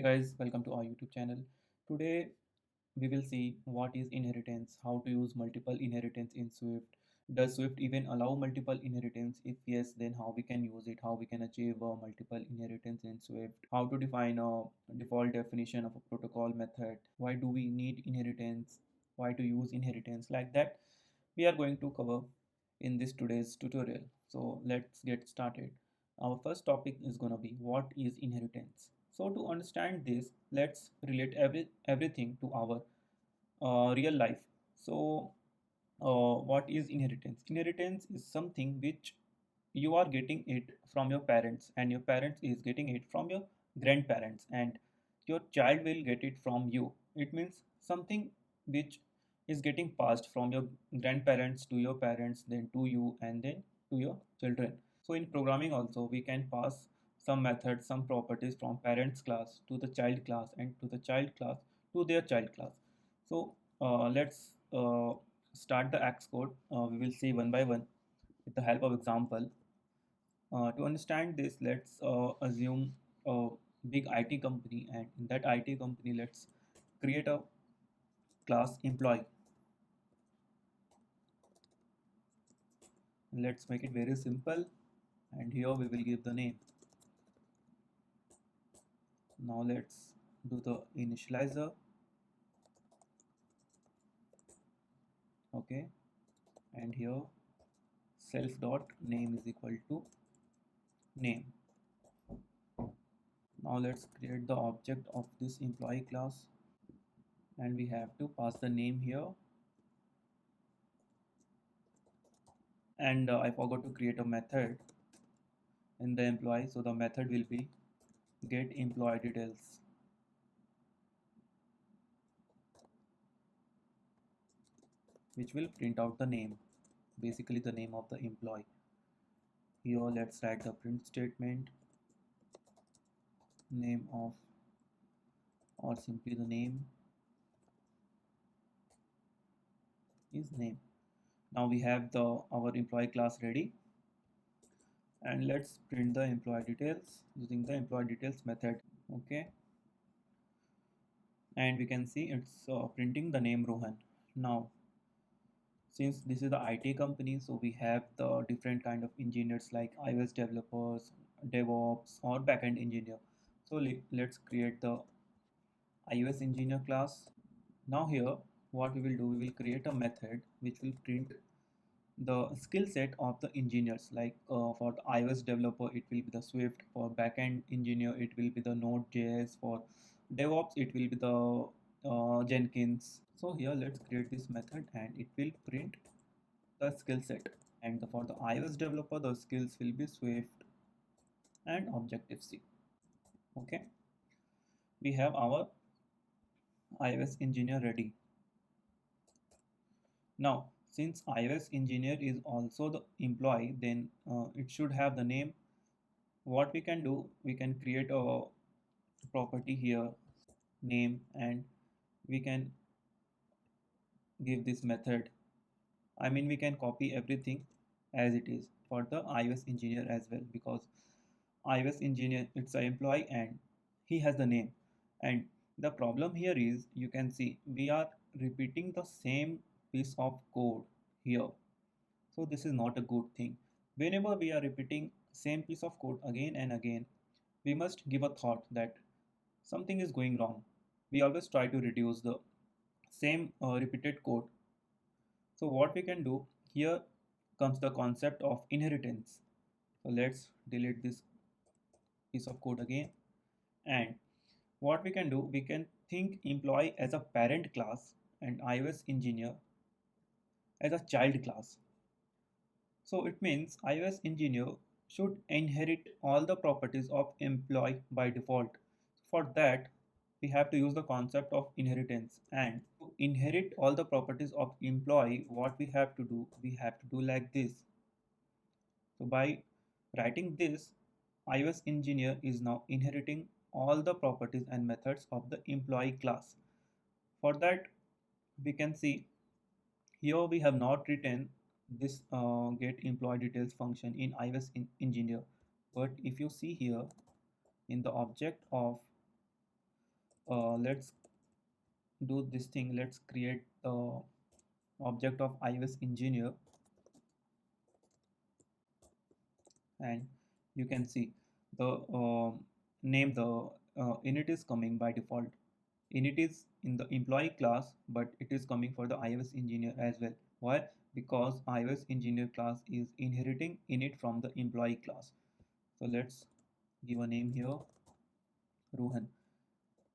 Guys, welcome to our YouTube channel. Today we will see what is inheritance, how to use multiple inheritance in Swift. Does Swift even allow multiple inheritance? If yes, then how we can use it, how we can achieve multiple inheritance in Swift, how to define a default definition of a protocol method, why do we need inheritance, why to use inheritance, like that we are going to cover in this today's tutorial. So let's get started. Our first topic is going to be what is inheritance. So to understand this, let's relate everything to our real life. So what is inheritance? Inheritance is something which you are getting it from your parents, and your parents is getting it from your grandparents, and your child will get it from you. It means something which is getting passed from your grandparents to your parents, then to you, and then to your children. So in programming also we can pass some methods, some properties from parents class to the child class, and to the child class to their child class. So let's start the Xcode. We will see one by one with the help of example. To understand this, let's assume a big IT company, and in that IT company, let's create a class employee. Let's make it very simple, and here we will give the name. Now let's do the initializer. Okay, and here self dot name is equal to name. Now let's create the object of this employee class, and we have to pass the name here. And I forgot to create a method in the employee, so the method will be get employee details, which will print out the name, basically the name of the employee. Here let's write the print statement, name of, or simply the name is name. Now we have the our employee class ready, and let's print the employee details using the employee details method. Okay, and we can see it's printing the name Rohan. Now since this is the IT company, so we have the different kind of engineers like iOS developers, DevOps, or backend engineer. So let's create the iOS engineer class. Now here, what we will do, we will create a method which will print the skill set of the engineers. Like for the iOS developer, it will be the Swift. For backend engineer, it will be the Node.js. For DevOps, it will be the Jenkins. So here, let's create this method, and it will print the skill set. And for the iOS developer, the skills will be Swift and Objective-C. Okay, we have our iOS engineer ready. Now, since iOS engineer is also the employee, then it should have the name. What we can do, we can create a property here, name, and we can give this method. I mean, we can copy everything as it is for the iOS engineer as well, because iOS engineer, it's an employee and he has the name. And the problem here is, you can see we are repeating the same piece of code here. So this is not a good thing. Whenever we are repeating same piece of code again and again, we must give a thought that something is going wrong. We always try to reduce the same repeated code. So what we can do, here comes the concept of inheritance. So let's delete this piece of code again. And what we can do, we can think employee as a parent class and iOS engineer as a child class. So it means iOS engineer should inherit all the properties of employee by default. For that, we have to use the concept of inheritance. And to inherit all the properties of employee, what we have to do, we have to do like this. So by writing this, iOS engineer is now inheriting all the properties and methods of the employee class. For that, we can see here we have not written this get employee details function in iOS engineer. But if you see here in the object of Let's do this thing. Let's create the object of iOS engineer, and you can see the name, the init is coming by default. Init is in the employee class, but it is coming for the iOS engineer as well. Why? Because iOS engineer class is inheriting init from the employee class. So let's give a name here, Rohan.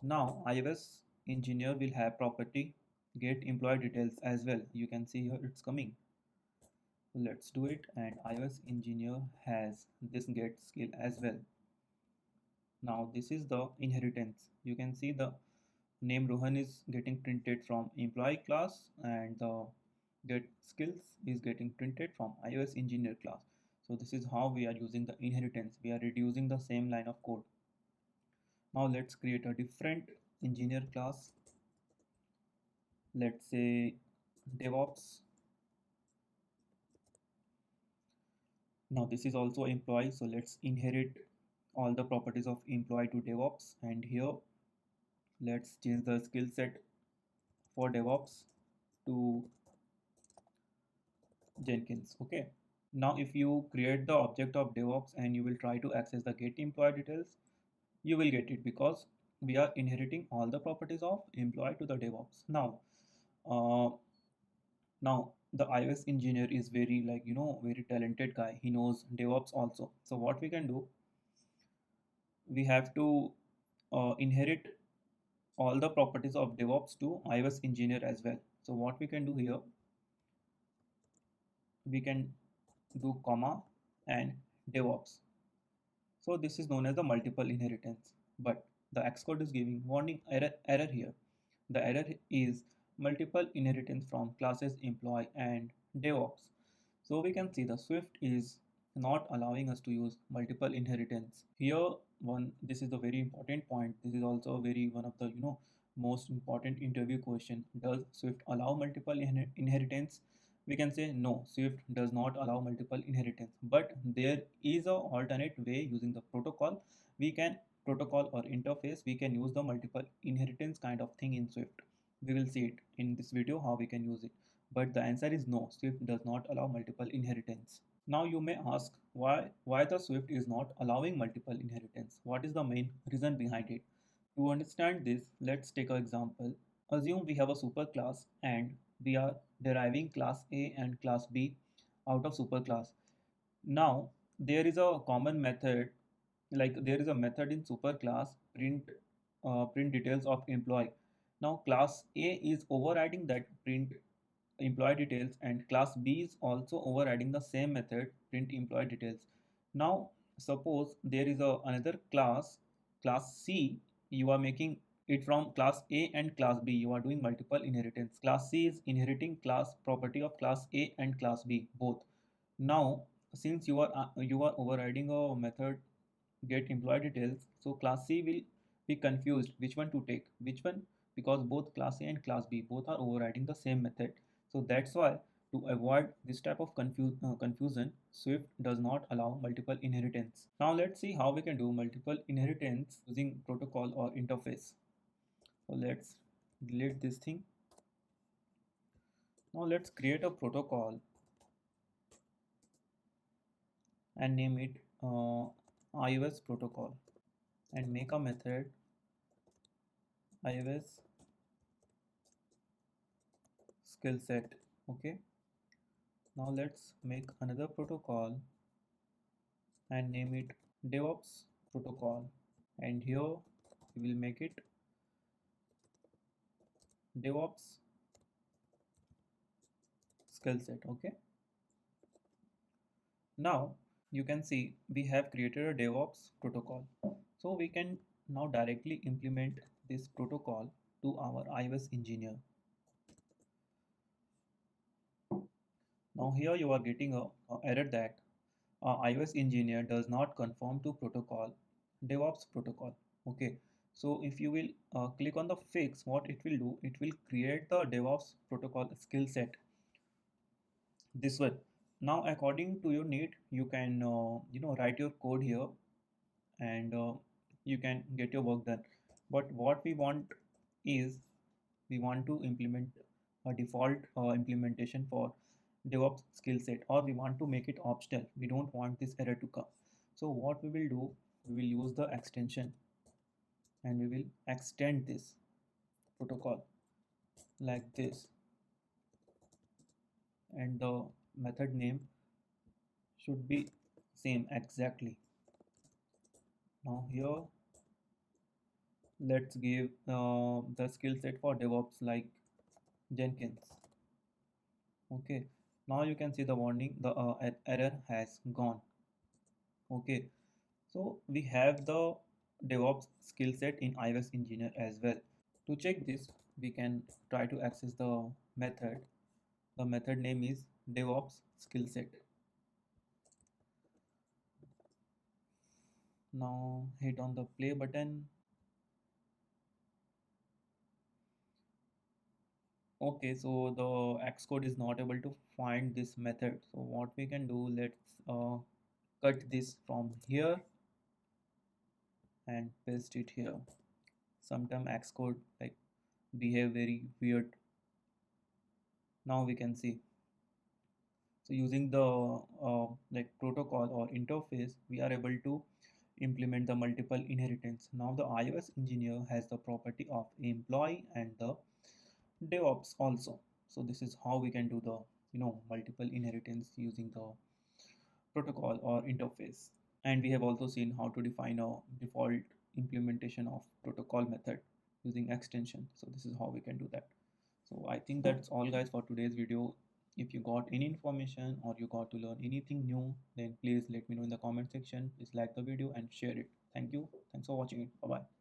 Now iOS engineer will have property get employee details as well. You can see here it's coming. So let's do it, and iOS engineer has this get skill as well. Now this is the inheritance. You can see the name Rohan is getting printed from employee class, and the get skills is getting printed from iOS engineer class. So this is how we are using the inheritance. We are reducing the same line of code. Now let's create a different engineer class. Let's say DevOps. Now this is also employee, so let's inherit all the properties of employee to DevOps, and here let's change the skill set for DevOps to Jenkins. Okay. Now if you create the object of DevOps and you will try to access the get employee details, you will get it because we are inheriting all the properties of employee to the DevOps. Uh, now the iOS engineer is very, like, very talented guy. He knows DevOps also. So what we can do, we have to inherit all the properties of DevOps to iOS engineer as well. So what we can do here, we can do comma and DevOps. So this is known as the multiple inheritance. But the Xcode is giving warning error here. The error is multiple inheritance from classes employee and DevOps. So we can see the Swift is not allowing us to use multiple inheritance. Here this is the very important point. This is also very one of the most important interview question. Does Swift allow multiple inheritance? We can say no, Swift does not allow multiple inheritance, but there is a alternate way using the protocol. We can protocol or interface, we can use the multiple inheritance kind of thing in Swift. We will see it in this video how we can use it. But the answer is no, Swift does not allow multiple inheritance. Now you may ask why the Swift is not allowing multiple inheritance. What is the main reason behind it? To understand this, let's take an example. Assume we have a superclass and we are deriving class A and class B out of superclass. Now there is a common method, like there is a method in superclass print details of employee. Now class A is overriding that print employee details, and class B is also overriding the same method print employee details. Now suppose there is another class C. You are making it from class A and class B. You are doing multiple inheritance. Class C is inheriting class property of class A and class B both. Now since you are overriding a method get employee details, so class C will be confused which one to take, which one, because both class A and class B both are overriding the same method. So that's why, to avoid this type of confusion, Swift does not allow multiple inheritance. Now let's see how we can do multiple inheritance using protocol or interface. So let's delete this thing. Now let's create a protocol and name it iOS protocol, and make a method iOS skill set. Okay, now let's make another protocol and name it DevOps protocol, and here we will make it DevOps skill set. Okay, now you can see we have created a DevOps protocol, so we can now directly implement this protocol to our iOS engineer. Now here you are getting a error that iOS engineer does not conform to protocol DevOps protocol. Okay, so if you will click on the fix, what it will do, it will create the DevOps protocol skill set this way. Now according to your need, you can write your code here, and you can get your work done. But what we want is we want to implement a default implementation for DevOps skill set, or we want to make it optional. We don't want this error to come. So what we will do, we will use the extension and we will extend this protocol like this, and the method name should be same exactly. Now here let's give the skill set for DevOps like Jenkins. Okay, now you can see the warning, the error has gone. Okay, so we have the DevOps skill set in iOS Engineer as well. To check this, we can try to access the method. The method name is DevOps skill set. Now hit on the play button. Okay, so the Xcode is not able to find this method. So what we can do, let's cut this from here and paste it here. Sometimes Xcode like behave very weird. Now we can see. So using the like protocol or interface, we are able to implement the multiple inheritance. Now the iOS engineer has the property of employee and the DevOps also. So this is how we can do the multiple inheritance using the protocol or interface. And we have also seen how to define a default implementation of protocol method using extension. So this is how we can do that. So I think that's all guys for today's video. If you got any information or you got to learn anything new, then please let me know in the comment section. Please like the video and share it. Thank you. Thanks for watching it. Bye bye.